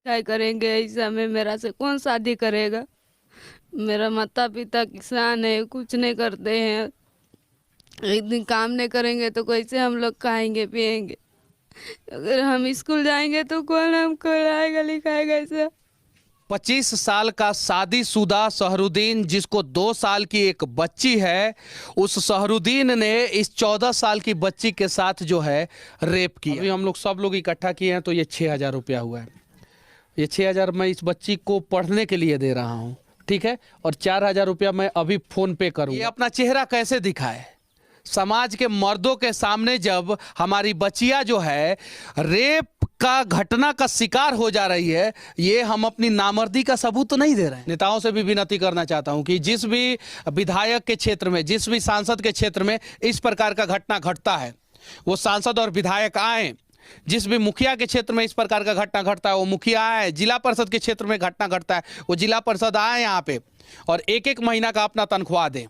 क्या करेंगे, ऐसा में मेरा से कौन शादी करेगा। मेरा माता पिता किसान है, कुछ नहीं करते हैं। एक दिन काम नहीं करेंगे तो कैसे हम लोग खाएंगे पिएंगे। अगर हम स्कूल जाएंगे तो कौन हमको पढ़ाएगा लिखाएगा ऐसा। 25 साल का शादीशुदा सहरुद्दीन, जिसको 2 साल की एक बच्ची है, उस सहरुद्दीन ने इस 14 साल की बच्ची के साथ जो है रेप किया। अभी हम लोग सब लोग इकट्ठा किए हैं तो ये 6,000 रुपया हुआ है। ये 6,000 मैं इस बच्ची को पढ़ने के लिए दे रहा हूँ, ठीक है। और 4,000 रुपया मैं अभी फोन पे करूँ। ये अपना चेहरा कैसे दिखाए समाज के मर्दों के सामने, जब हमारी बच्चियां जो है रेप का घटना का शिकार हो जा रही है। ये हम अपनी नामर्दी का सबूत तो नहीं दे रहे हैं। नेताओं से भी विनती करना चाहता हूं कि जिस भी विधायक के क्षेत्र में, जिस भी सांसद के क्षेत्र में इस प्रकार का घटना घटता है, वो सांसद और विधायक आए। जिस भी मुखिया के क्षेत्र में इस प्रकार का घटना घटता है वो मुखिया आए। जिला परिषद के क्षेत्र में घटना घटता है वो जिला परिषद आए यहाँ पे और 1-1 महीना का अपना तनख्वाह दें।